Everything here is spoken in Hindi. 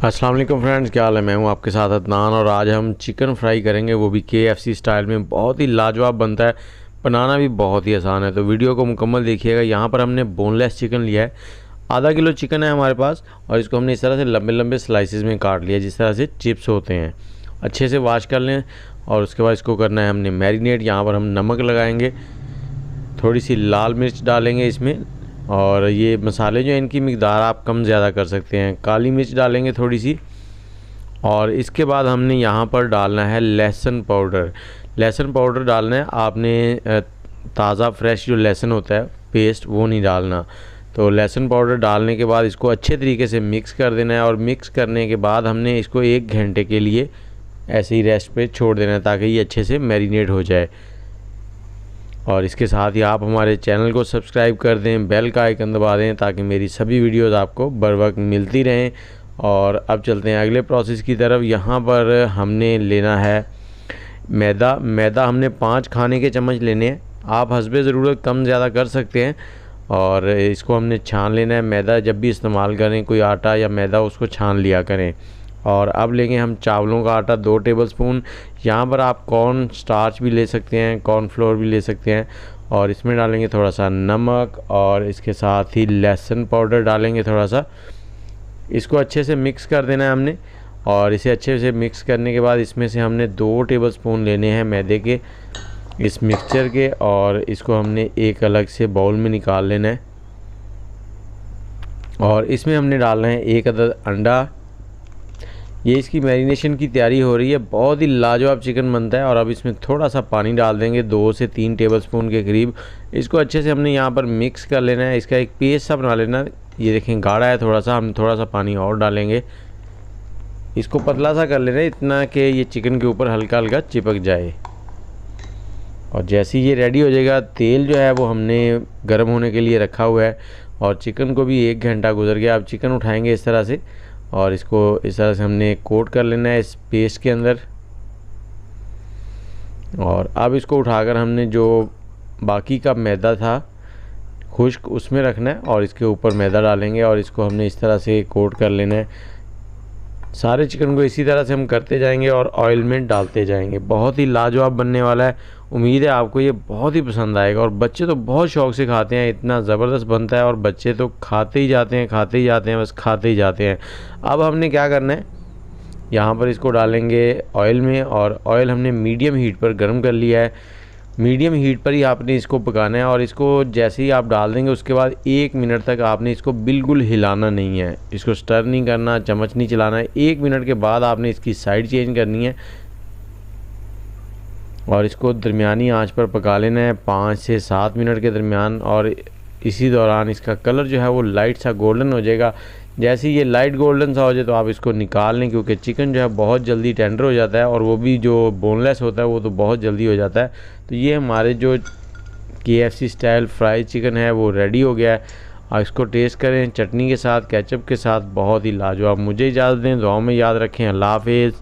अस्सलाम वालेकुम फ्रेंड्स, क्या हाल है। मैं हूं आपके साथ अदनान और आज हम चिकन फ्राई करेंगे, वो भी KFC स्टाइल में। बहुत ही लाजवाब बनता है, बनाना भी बहुत ही आसान है। तो वीडियो को मुकम्मल देखिएगा। यहाँ पर हमने बोनलेस चिकन लिया है, आधा किलो चिकन है हमारे पास, और इसको हमने इस तरह से लंबे लंबे स्लाइसिस में काट लिया, जिस तरह से चिप्स होते हैं। अच्छे से वॉश कर लें और उसके बाद इसको करना है हमने मैरिनेट। यहाँ पर हम नमक लगाएंगे, थोड़ी सी लाल मिर्च डालेंगे इसमें, और ये मसाले जो हैं इनकी मिकदार आप कम ज़्यादा कर सकते हैं। काली मिर्च डालेंगे थोड़ी सी, और इसके बाद हमने यहाँ पर डालना है लहसुन पाउडर। लहसुन पाउडर डालना है आपने, ताज़ा फ्रेश जो लहसुन होता है पेस्ट, वो नहीं डालना। तो लहसुन पाउडर डालने के बाद इसको अच्छे तरीके से मिक्स कर देना है, और मिक्स करने के बाद हमने इसको 1 घंटे के लिए ऐसे ही रेस्ट पे छोड़ देना है, ताकि ये अच्छे से मैरिनेट हो जाए। और इसके साथ ही आप हमारे चैनल को सब्सक्राइब कर दें, बेल का आइकन दबा दें, ताकि मेरी सभी वीडियोस आपको बर वक्त मिलती रहें। और अब चलते हैं अगले प्रोसेस की तरफ। यहाँ पर हमने लेना है मैदा। मैदा हमने 5 खाने के चम्मच लेने हैं, आप हस्बे ज़रूरत कम ज़्यादा कर सकते हैं। और इसको हमने छान लेना है। मैदा जब भी इस्तेमाल करें, कोई आटा या मैदा, उसको छान लिया करें। और अब लेंगे हम चावलों का आटा 2 टेबलस्पून। यहाँ पर आप कॉर्न स्टार्च भी ले सकते हैं, कॉर्न फ्लोर भी ले सकते हैं। और इसमें डालेंगे थोड़ा सा नमक, और इसके साथ ही लहसुन पाउडर डालेंगे थोड़ा सा। इसको अच्छे से मिक्स कर देना है हमने। और इसे अच्छे से मिक्स करने के बाद इसमें से हमने 2 टेबलस्पून लेने हैं मैदे के, इस मिक्सचर के, और इसको हमने एक अलग से बाउल में निकाल लेना है। और इसमें हमने डालना है 1 अदद अंडा। ये इसकी मैरिनेशन की तैयारी हो रही है। बहुत ही लाजवाब चिकन बनता है। और अब इसमें थोड़ा सा पानी डाल देंगे, 2 से 3 टेबलस्पून के करीब। इसको अच्छे से हमने यहाँ पर मिक्स कर लेना है, इसका एक पेस्ट सा बना लेना है। ये देखें गाढ़ा है थोड़ा सा, हम थोड़ा सा पानी और डालेंगे। इसको पतला सा कर लेना है, इतना कि ये चिकन के ऊपर हल्का हल्का चिपक जाए। और जैसे ही ये रेडी हो जाएगा, तेल जो है वो हमने गर्म होने के लिए रखा हुआ है। और चिकन को भी 1 घंटा गुजर गया। अब चिकन उठाएंगे इस तरह से, और इसको इस तरह से हमने कोट कर लेना है इस पेस्ट के अंदर। और अब इसको उठाकर हमने जो बाकी का मैदा था खुश्क, उसमें रखना है, और इसके ऊपर मैदा डालेंगे, और इसको हमने इस तरह से कोट कर लेना है। सारे चिकन को इसी तरह से हम करते जाएंगे और ऑयल में डालते जाएंगे। बहुत ही लाजवाब बनने वाला है। उम्मीद है आपको ये बहुत ही पसंद आएगा। और बच्चे तो बहुत शौक़ से खाते हैं, इतना ज़बरदस्त बनता है, और बच्चे तो खाते ही जाते हैं, खाते ही जाते हैं, बस खाते ही जाते हैं। अब हमने क्या करना है, यहाँ पर इसको डालेंगे ऑयल में, और ऑयल हमने मीडियम हीट पर गर्म कर लिया है। मीडियम हीट पर ही आपने इसको पकाना है। और इसको जैसे ही आप डाल देंगे, उसके बाद 1 मिनट तक आपने इसको बिल्कुल हिलाना नहीं है, इसको स्टर नहीं करना, चम्मच नहीं चलाना है। 1 मिनट के बाद आपने इसकी साइड चेंज करनी है, और इसको दरमियानी आंच पर पका लेना है 5 से 7 मिनट के दरमियान। और इसी दौरान इसका कलर जो है वो लाइट सा गोल्डन हो जाएगा। जैसे ही ये लाइट गोल्डन सा हो जाए, तो आप इसको निकाल लें, क्योंकि चिकन जो है बहुत जल्दी टेंडर हो जाता है, और वो भी जो बोनलेस होता है वो तो बहुत जल्दी हो जाता है। तो ये हमारे जो KFC स्टाइल फ्राई चिकन है वो रेडी हो गया है। और इसको टेस्ट करें चटनी के साथ, केचप के साथ, बहुत ही लाजवाब। मुझे इजाज़त दें, दुआओं में याद रखें। अल्लाह हाफिज़।